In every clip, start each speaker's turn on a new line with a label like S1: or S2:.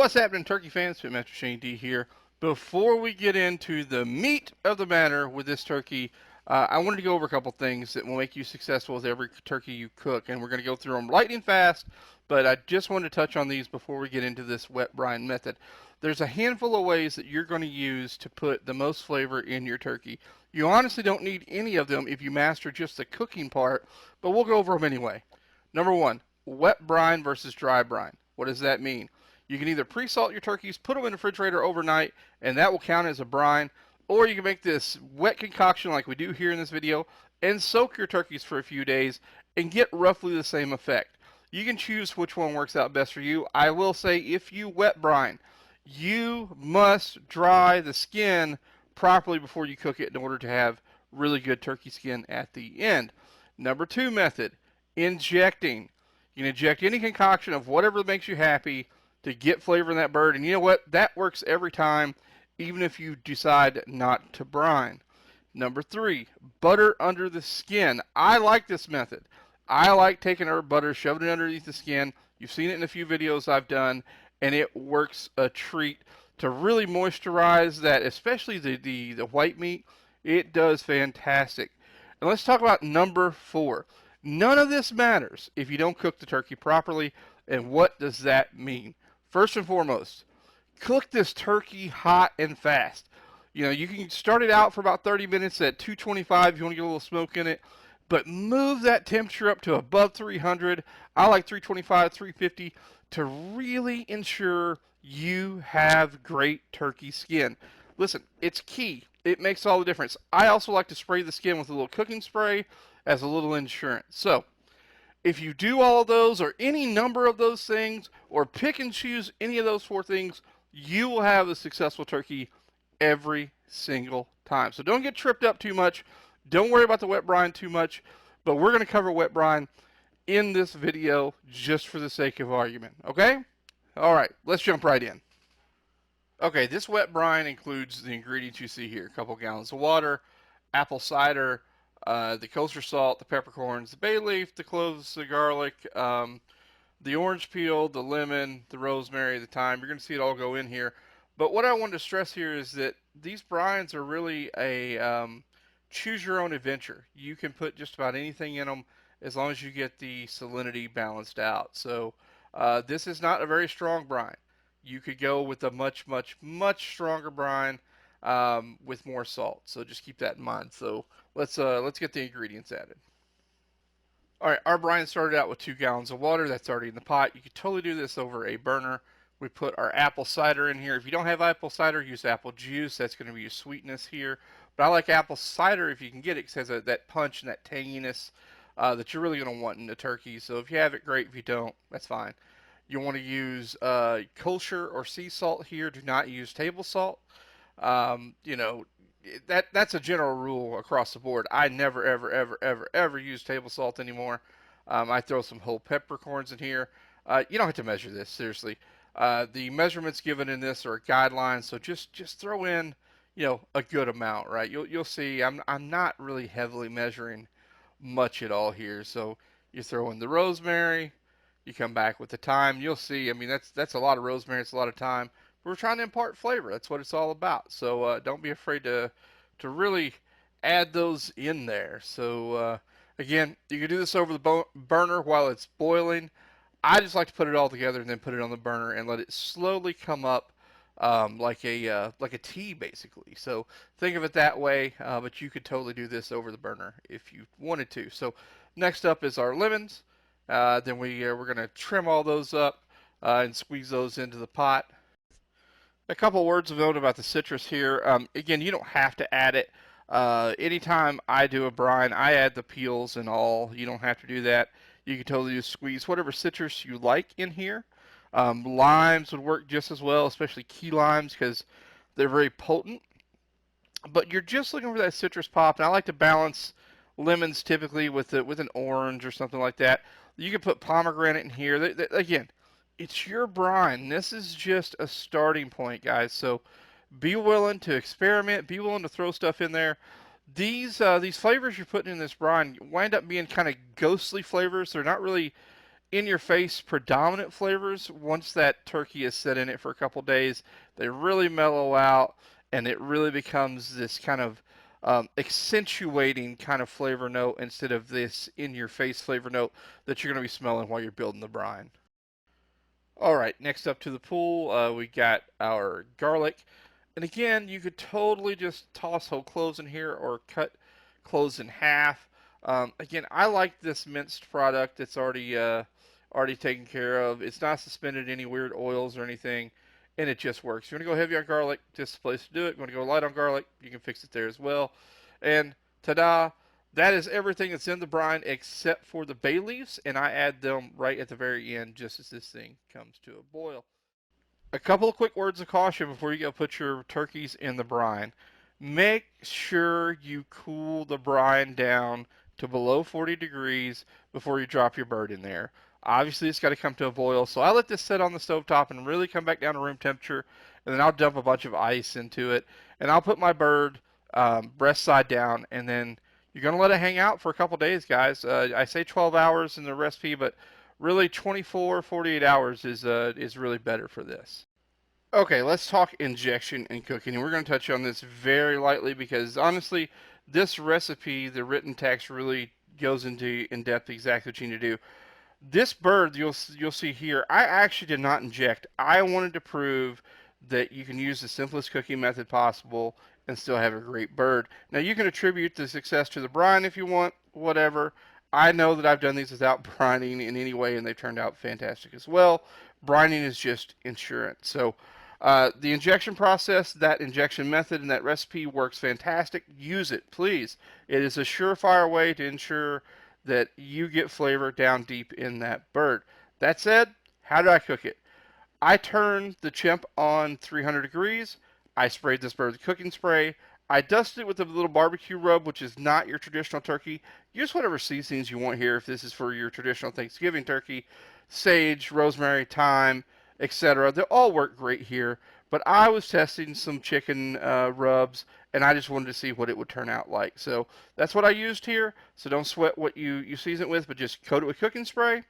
S1: What's happening, turkey fans? Pitmaster Shane D here. Before we get into the meat of the matter with this turkey, I wanted to go over a couple things that will make you successful with every turkey you cook, and we're going to go through them lightning fast, but I just wanted to touch on these before we get into this wet brine method. There's a handful of ways that you're going to use to put the most flavor in your turkey. You honestly don't need any of them if you master just the cooking part, but we'll go over them anyway. Number one, wet brine versus dry brine. What does that mean? You can either pre-salt your turkeys, put them in the refrigerator overnight, and that will count as a brine, or you can make this wet concoction like we do here in this video and soak your turkeys for a few days and get roughly the same effect. You can choose which one works out best for you. I will say if you wet brine, you must dry the skin properly before you cook it in order to have really good turkey skin at the end. Number two method, injecting. You can inject any concoction of whatever makes you happy to get flavor in that bird. And you know what? That works every time, even if you decide not to brine. Number three, butter under the skin. I like this method. I like taking herb butter, shoving it underneath the skin. You've seen it in a few videos I've done, and it works a treat to really moisturize that, especially the white meat. It does fantastic. And let's talk about number four. None of this matters if you don't cook the turkey properly. And what does that mean? First and foremost, cook this turkey hot and fast. You know, you can start it out for about 30 minutes at 225 if you want to get a little smoke in it, but move that temperature up to above 300. I like 325, 350 to really ensure you have great turkey skin. Listen, it's key. It makes all the difference. I also like to spray the skin with a little cooking spray as a little insurance. So, if you do all of those or any number of those things or pick and choose any of those four things, you will have a successful turkey every single time. So don't get tripped up too much. Don't worry about the wet brine too much. But we're going to cover wet brine in this video just for the sake of argument. Okay? All right, let's jump right in. Okay, this wet brine includes the ingredients you see here. A couple gallons of water, apple cider, the kosher salt, the peppercorns, the bay leaf, the cloves, the garlic, the orange peel, the lemon, the rosemary, the thyme. You're going to see it all go in here. But what I wanted to stress here is that these brines are really a choose your own adventure. You can put just about anything in them as long as you get the salinity balanced out. So this is not a very strong brine. You could go with a much, much, much stronger brine with more salt. So just keep that in mind. So let's get the ingredients added. All right, our brine started out with 2 gallons of water. That's already in the pot. You could totally do this over a burner. We put our apple cider in here. If you don't have apple cider, use apple juice. That's going to be your sweetness here. But I like apple cider if you can get it because it has that punch and that tanginess that you're really going to want in the turkey. So if you have it, great. If you don't, that's fine. You want to use kosher or sea salt here. Do not use table salt. You know, that's a general rule across the board. I never, ever, ever, ever, ever use table salt anymore. I throw some whole peppercorns in here. You don't have to measure this, seriously. The measurements given in this are guidelines, so just throw in, you know, a good amount, right? You'll see. I'm not really heavily measuring much at all here. So you throw in the rosemary. You come back with the thyme. You'll see. I mean, that's a lot of rosemary. It's a lot of thyme. We're trying to impart flavor. That's what it's all about. So don't be afraid to really add those in there. So again, you can do this over the burner while it's boiling. I just like to put it all together and then put it on the burner and let it slowly come up like a tea, basically. So think of it that way. But you could totally do this over the burner if you wanted to. So next up is our lemons. Then we're going to trim all those up and squeeze those into the pot. A couple words of note about the citrus here. Again, you don't have to add it. Anytime I do a brine, I add the peels and all. You don't have to do that. You can totally just squeeze whatever citrus you like in here. Limes would work just as well, especially key limes because they're very potent. But you're just looking for that citrus pop, and I like to balance lemons typically with an orange or something like that. You can put pomegranate in here. Again, it's your brine. This is just a starting point, guys. So be willing to experiment. Be willing to throw stuff in there. These flavors you're putting in this brine wind up being kind of ghostly flavors. They're not really in-your-face predominant flavors, once that turkey is set in it for a couple days, they really mellow out, and it really becomes this kind of accentuating kind of flavor note instead of this in-your-face flavor note that you're going to be smelling while you're building the brine. All right, next up to the pool, we got our garlic. And again, you could totally just toss whole cloves in here or cut cloves in half. Again, I like this minced product. It's already taken care of. It's not suspended in any weird oils or anything, and it just works. You want to go heavy on garlic, just the place to do it. You want to go light on garlic, you can fix it there as well. And ta-da! That is everything that's in the brine except for the bay leaves, and I add them right at the very end just as this thing comes to a boil. A couple of quick words of caution before you go put your turkeys in the brine. Make sure you cool the brine down to below 40 degrees before you drop your bird in there. Obviously, it's got to come to a boil, so I let this sit on the stovetop and really come back down to room temperature, and then I'll dump a bunch of ice into it, and I'll put my bird breast side down, and then you're going to let it hang out for a couple days, guys. I say 12 hours in the recipe, but really 24, 48 hours is really better for this. Okay, let's talk injection and cooking, and we're going to touch on this very lightly because honestly, this recipe, the written text really goes into in depth exactly what you need to do. This bird you'll see here, I actually did not inject. I wanted to prove that you can use the simplest cooking method possible and still have a great bird. Now you can attribute the success to the brine if you want, whatever. I know that I've done these without brining in any way and they turned out fantastic as well. Brining is just insurance. So the injection process, that injection method and that recipe works fantastic. Use it, please. It is a surefire way to ensure that you get flavor down deep in that bird. That said, how do I cook it? I turned the chimp on 300 degrees. I sprayed this bird with cooking spray. I dusted it with a little barbecue rub, which is not your traditional turkey. Use whatever seasonings you want here if this is for your traditional Thanksgiving turkey. Sage, rosemary, thyme, etc. They all work great here, but I was testing some chicken rubs, and I just wanted to see what it would turn out like. So that's what I used here. So don't sweat what you season it with, but just coat it with cooking spray.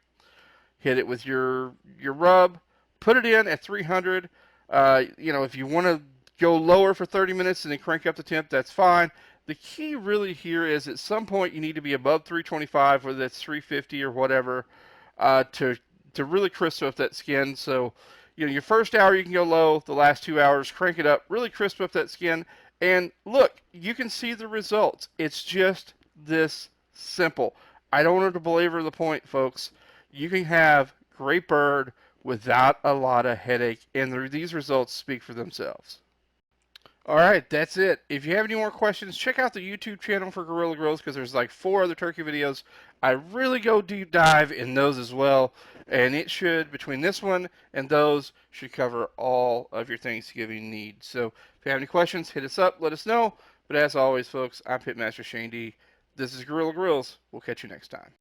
S1: Hit it with your rub. Put it in at 300. If you want to go lower for 30 minutes and then crank up the temp, that's fine. The key really here is at some point you need to be above 325, whether that's 350 or whatever, to really crisp up that skin. So, your first hour you can go low, the last 2 hours crank it up, really crisp up that skin, and look, you can see the results. It's just this simple. I don't want to belabor the point, folks. You can have great bird without a lot of headache, and these results speak for themselves. All right, that's it. If you have any more questions, check out the YouTube channel for Grilla Grills because there's like 4 other turkey videos. I really go deep dive in those as well, and it should, between this one and those, should cover all of your Thanksgiving needs. So if you have any questions, hit us up, let us know. But as always, folks, I'm Pitmaster Shane D. This is Grilla Grills. We'll catch you next time.